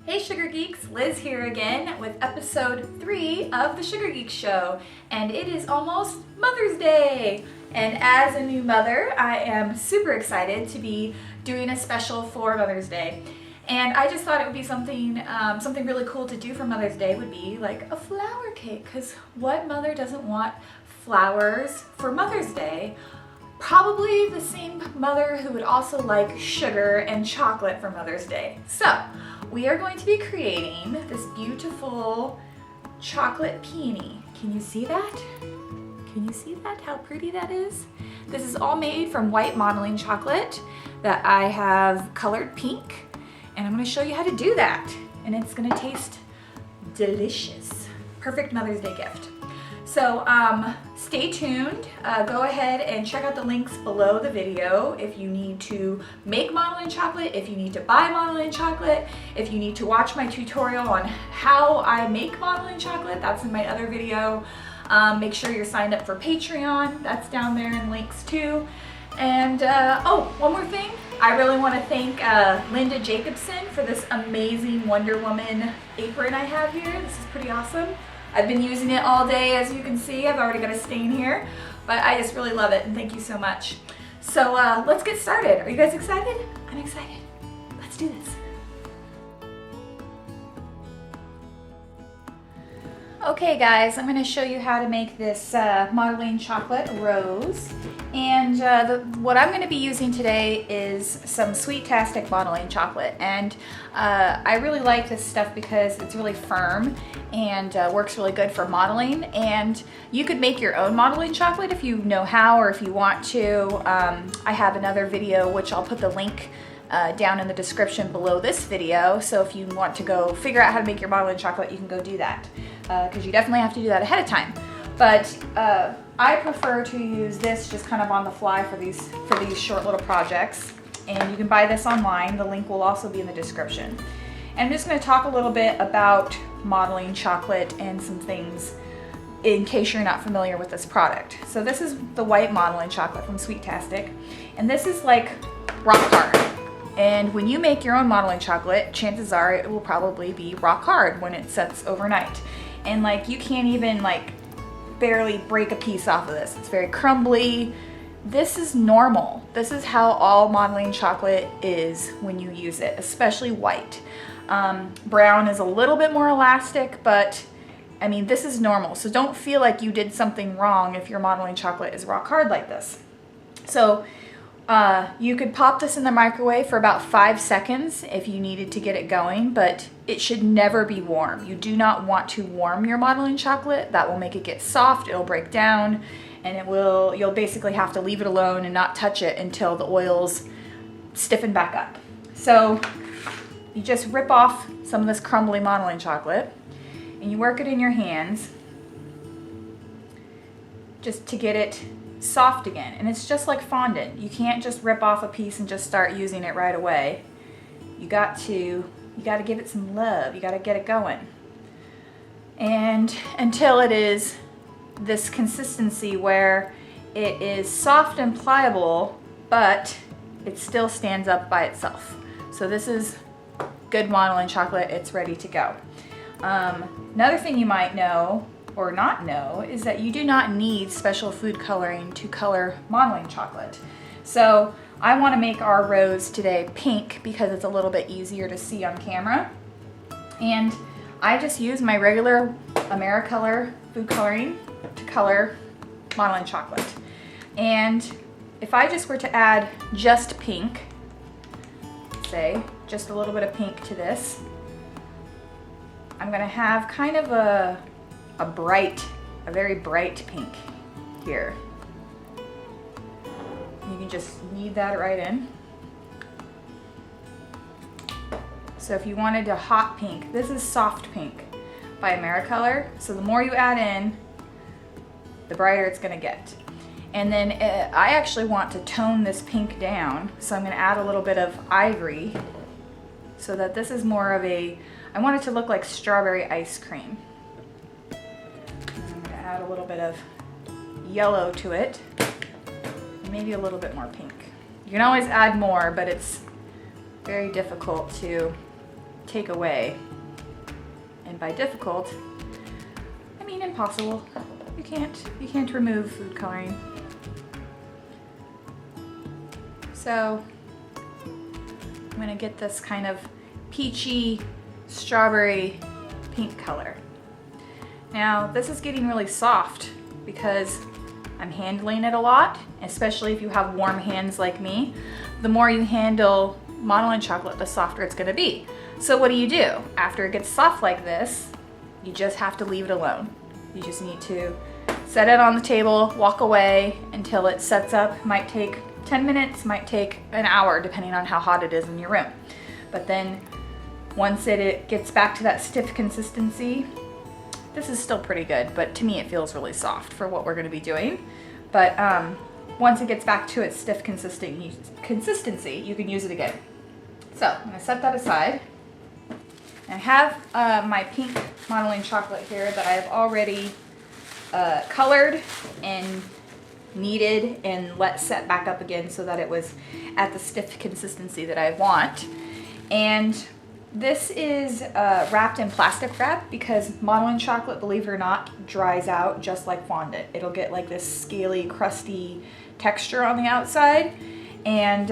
Hey Sugar Geeks, Liz here again with episode 3 of the Sugar Geeks Show, and it is almost Mother's Day. And as a new mother, I am super excited to be doing a special for Mother's Day. And I just thought it would be something really cool to do for Mother's Day would be like a flower cake, because what mother doesn't want flowers for Mother's Day? Probably the same mother who would also like sugar and chocolate for Mother's Day. So we are going to be creating this beautiful chocolate peony. Can you see that? Can you see that? How pretty that is? This is all made from white modeling chocolate that I have colored pink. And I'm going to show you how to do that. And it's going to taste delicious. Perfect Mother's Day gift. So stay tuned. Go ahead and check out the links below the video if you need to make modeling chocolate, if you need to buy modeling chocolate, if you need to watch my tutorial on how I make modeling chocolate. That's in my other video. Make sure you're signed up for Patreon. That's down there in links too. And oh, one more thing. I really want to thank Linda Jacobson for this amazing Wonder Woman apron I have here. This is pretty awesome. I've been using it all day, as you can see. I've already got a stain here, but I just really love it, and thank you so much. So let's get started. Are you guys excited? I'm excited. Let's do this. Okay guys, I'm going to show you how to make this modeling chocolate rose. And what I'm going to be using today is some Sweet-tastic modeling chocolate. And I really like this stuff because it's really firm and works really good for modeling. And you could make your own modeling chocolate if you know how or if you want to. I have another video which I'll put the link down in the description below this video. So if you want to go figure out how to make your modeling chocolate, you can go do that. Because you definitely have to do that ahead of time. But I prefer to use this just kind of on the fly for these short little projects. And you can buy this online. The link will also be in the description. And I'm just going to talk a little bit about modeling chocolate and some things in case you're not familiar with this product. So this is the white modeling chocolate from Sweet-tastic. And this is like rock hard. And when you make your own modeling chocolate, chances are it will probably be rock hard when it sets overnight. And like you can't even like barely break a piece off of this. It's very crumbly. This is normal. This is how all modeling chocolate is when you use it, especially white. Brown is a little bit more elastic, but I mean, this is normal. So don't feel like you did something wrong if your modeling chocolate is rock hard like this. So you could pop this in the microwave for about 5 seconds if you needed to get it going, but it should never be warm. You do not want to warm your modeling chocolate. That will make it get soft, it'll break down, and you'll basically have to leave it alone and not touch it until the oils stiffen back up. So you just rip off some of this crumbly modeling chocolate and you work it in your hands just to get it soft again. And it's just like fondant. You can't just rip off a piece and just start using it right away. You got to give it some love. You got to get it going. And until it is this consistency where it is soft and pliable, but it still stands up by itself. So this is good modeling chocolate. It's ready to go. Another thing you might know or not know is that you do not need special food coloring to color modeling chocolate. So I want to make our rose today pink because it's a little bit easier to see on camera. And I just use my regular AmeriColor food coloring to color modeling chocolate. And if I just were to add just pink, say just a little bit of pink to this, I'm going to have kind of a very bright pink here. You can just knead that right in. So if you wanted a hot pink, this is soft pink by AmeriColor. So the more you add in, the brighter it's going to get. And then I actually want to tone this pink down, so I'm going to add a little bit of ivory so that this is more of I want it to look like strawberry ice cream. I'm going to add a little bit of yellow to it, and maybe a little bit more pink. You can always add more, but it's very difficult to take away. And by difficult, I mean impossible. You can't remove food coloring. So I'm gonna get this kind of peachy strawberry pink color. Now this is getting really soft because I'm handling it a lot, especially if you have warm hands like me. The more you handle Modeling chocolate, the softer it's gonna be. So what do? After it gets soft like this, you just have to leave it alone. You just need to set it on the table, walk away until it sets up. Might take 10 minutes, might take an hour, depending on how hot it is in your room. But then once it gets back to that stiff consistency, this is still pretty good, but to me it feels really soft for what we're gonna be doing. But once it gets back to its stiff consistency, you can use it again. So I'm gonna set that aside. I have my pink modeling chocolate here that I've already colored and kneaded and let set back up again so that it was at the stiff consistency that I want. And this is wrapped in plastic wrap because modeling chocolate, believe it or not, dries out just like fondant. It'll get like this scaly, crusty texture on the outside. And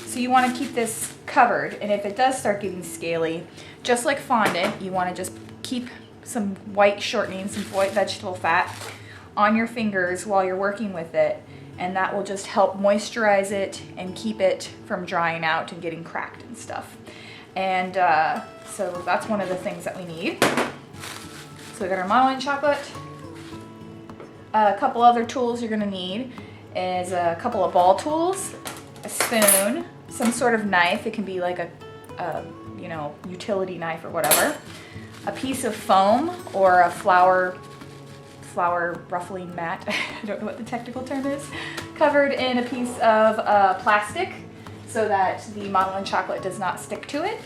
so you want to keep this covered. And if it does start getting scaly, just like fondant, you want to just keep some white shortening, some white vegetable fat on your fingers while you're working with it. And that will just help moisturize it and keep it from drying out and getting cracked and stuff. And so that's one of the things that we need. So we got our modeling chocolate. A couple other tools you're gonna need is a couple of ball tools, a spoon, some sort of knife. It can be like a you know, utility knife or whatever. A piece of foam or a flour ruffling mat, I don't know what the technical term is, covered in a piece of plastic so that the modeling chocolate does not stick to it.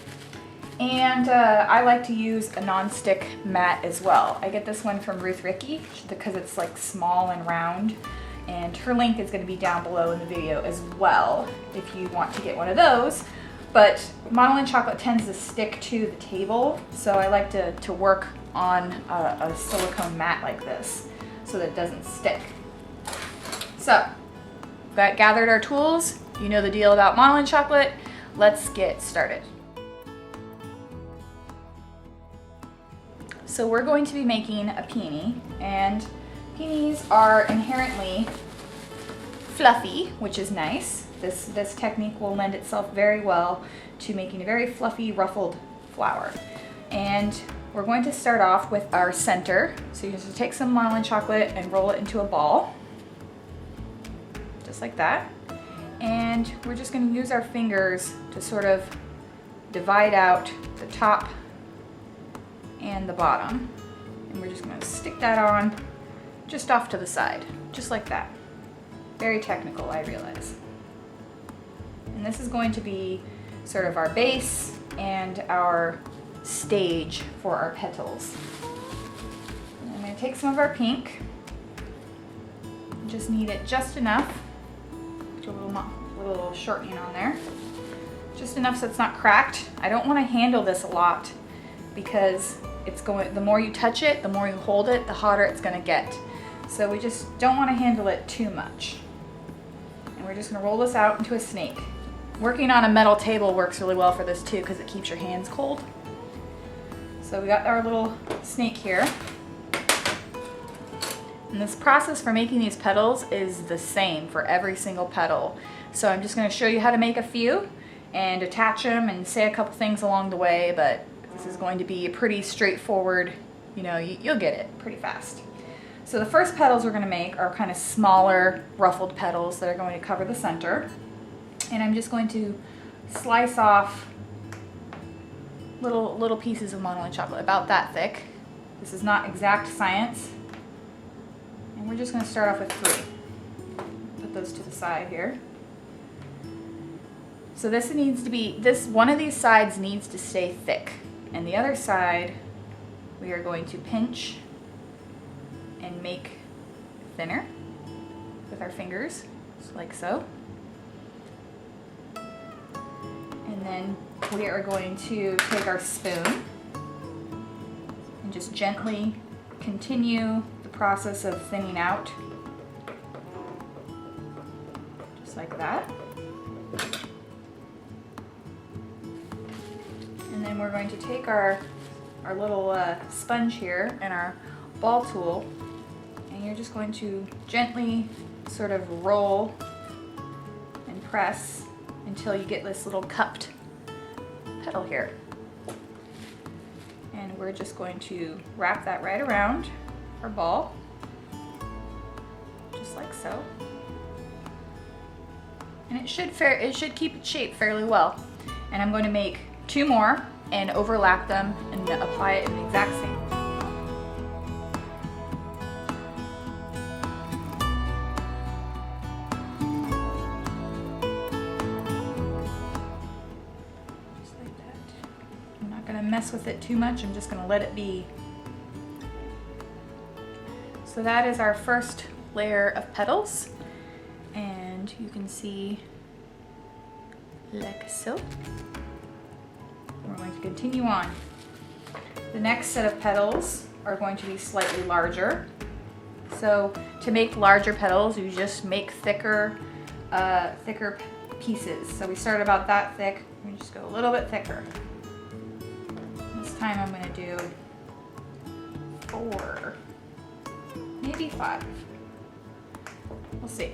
And I like to use a non-stick mat as well. I get this one from Ruth Ricky because it's like small and round, and her link is going to be down below in the video as well if you want to get one of those. But modeling chocolate tends to stick to the table, so I like to work on a silicone mat like this so that it doesn't stick. So, we've gathered our tools. You know the deal about modeling chocolate. Let's get started. So we're going to be making a peony, and peonies are inherently fluffy, which is nice. This technique will lend itself very well to making a very fluffy, ruffled flour. And we're going to start off with our center. So you just take some modeling chocolate and roll it into a ball, just like that. And we're just going to use our fingers to sort of divide out the top and the bottom. And we're just going to stick that on just off to the side, just like that. Very technical, I realize. And this is going to be sort of our base and our stage for our petals. And I'm going to take some of our pink, just knead it just enough, put a little shortening on there, just enough so it's not cracked. I don't want to handle this a lot because the more you touch it, the more you hold it, the hotter it's going to get. So we just don't want to handle it too much. And we're just going to roll this out into a snake. Working on a metal table works really well for this too because it keeps your hands cold. So we got our little snake here. And this process for making these petals is the same for every single petal. So I'm just going to show you how to make a few and attach them and say a couple things along the way, but this is going to be a pretty straightforward, you know, you'll get it pretty fast. So the first petals we're going to make are kind of smaller ruffled petals that are going to cover the center. And I'm just going to slice off little pieces of modeling chocolate, about that thick. This is not exact science. And we're just going to start off with 3. Put those to the side here. So this needs to be, one of these sides needs to stay thick. And the other side, we are going to pinch and make thinner with our fingers, just like so. And then we are going to take our spoon and just gently continue the process of thinning out, just like that. And then we're going to take our little sponge here and our ball tool, and you're just going to gently sort of roll and press until you get this little cupped petal here. And we're just going to wrap that right around our ball, just like so. And it should keep its shape fairly well. And I'm going to make 2 more and overlap them and apply it in the exact same. Just like that. I'm not going to mess with it too much. I'm just going to let it be. So that is our first layer of petals. And you can see like so. We're going to continue on. The next set of petals are going to be slightly larger. So to make larger petals, you just make thicker pieces. So we start about that thick. We just go a little bit thicker. This time I'm going to do 4, maybe 5. We'll see.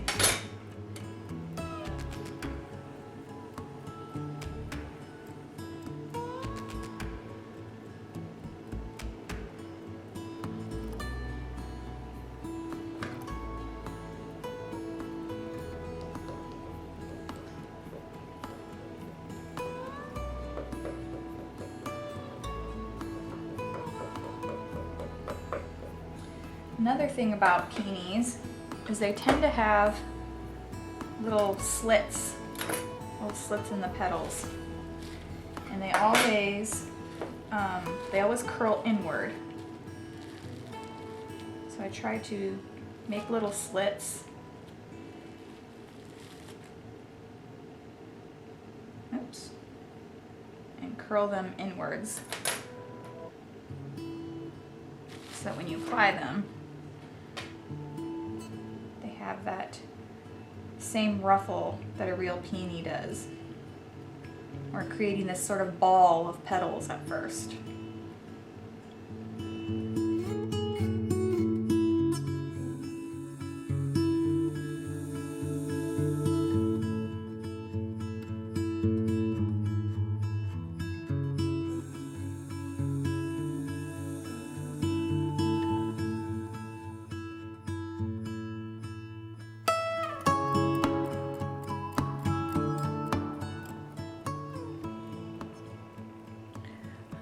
Another thing about peonies is they tend to have little slits in the petals, and they always curl inward. So I try to make little slits. Oops. And curl them inwards, so that when you apply them, have that same ruffle that a real peony does. We're creating this sort of ball of petals at first.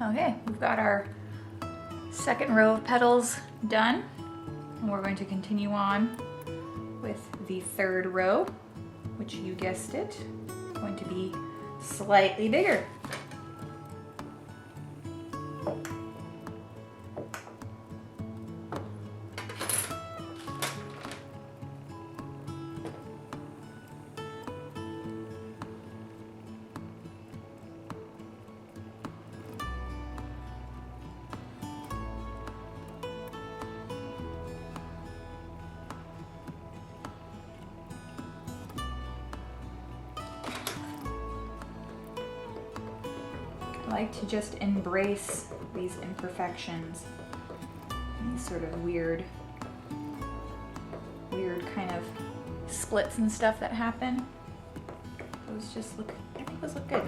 Okay, we've got our second row of petals done, and we're going to continue on with the third row, which you guessed it, going to be slightly bigger. I like to just embrace these imperfections, these sort of weird kind of splits and stuff that happen. Those just look, I think those look good.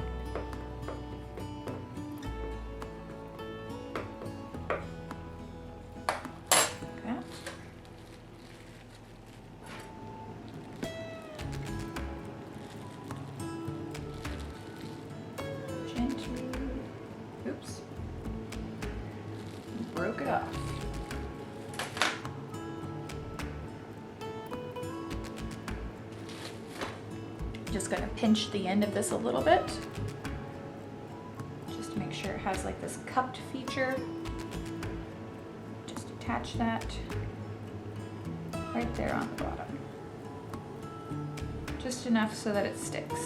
Oops, broke it off. Just gonna pinch the end of this a little bit, just to make sure it has like this cupped feature. Just attach that right there on the bottom. Just enough so that it sticks.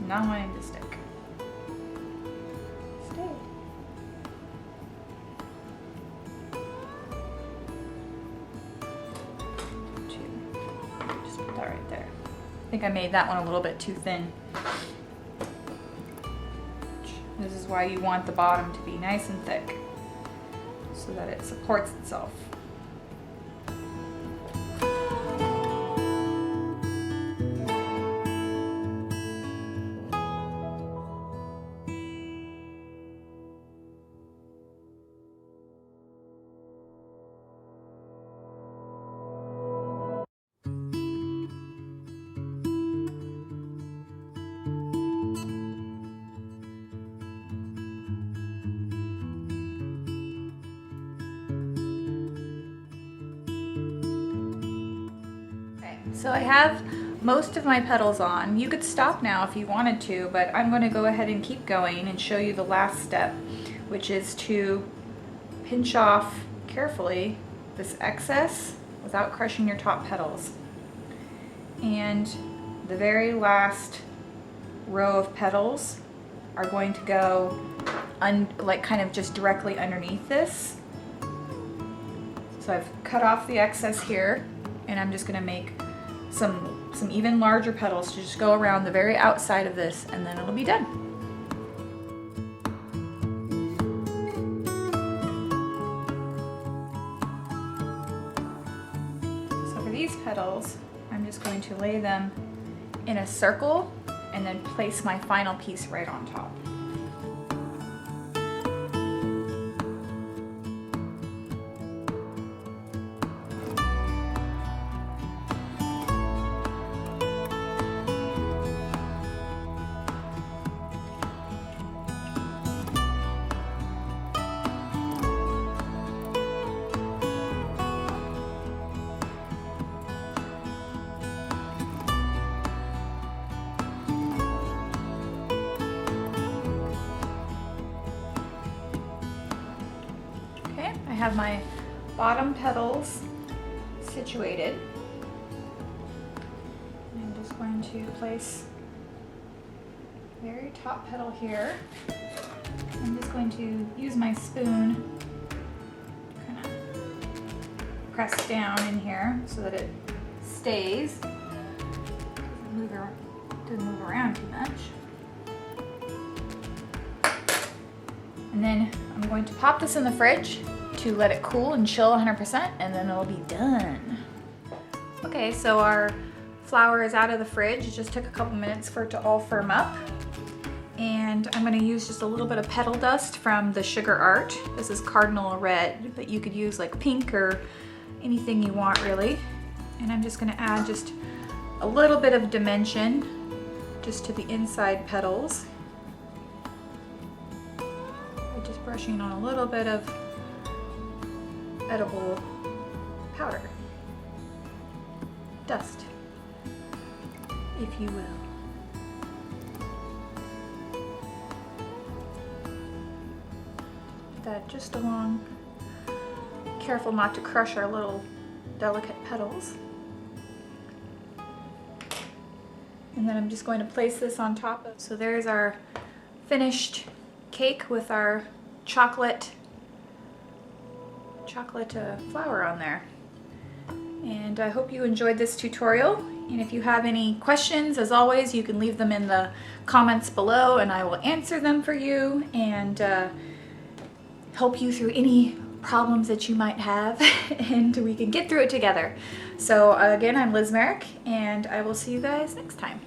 not wanting to stick. Stay. Just put that right there. I think I made that one a little bit too thin. This is why you want the bottom to be nice and thick so that it supports itself. So I have most of my petals on. You could stop now if you wanted to, but I'm going to go ahead and keep going and show you the last step, which is to pinch off carefully this excess without crushing your top petals. And the very last row of petals are going to go like kind of just directly underneath this. So I've cut off the excess here, and I'm just going to make some even larger petals to just go around the very outside of this, and then it'll be done. So for these petals, I'm just going to lay them in a circle and then place my final piece right on top. I have my bottom petals situated. I'm just going to place the very top petal here. I'm just going to use my spoon to kind of press down in here so that it stays. Doesn't move around too much. And then I'm going to pop this in the fridge to let it cool and chill 100%, and then it'll be done. Okay, so our flower is out of the fridge. It just took a couple minutes for it to all firm up. And I'm gonna use just a little bit of petal dust from the Sugar Art. This is Cardinal Red, but you could use like pink or anything you want really. And I'm just gonna add just a little bit of dimension just to the inside petals. Just brushing on a little bit of edible powder, dust, if you will. Put that just along. Careful not to crush our little delicate petals. And then I'm just going to place this on top of. So there's our finished cake with our chocolate flower on there. And I hope you enjoyed this tutorial. And if you have any questions, as always, you can leave them in the comments below and I will answer them for you and help you through any problems that you might have and we can get through it together. So again, I'm Liz Merrick and I will see you guys next time.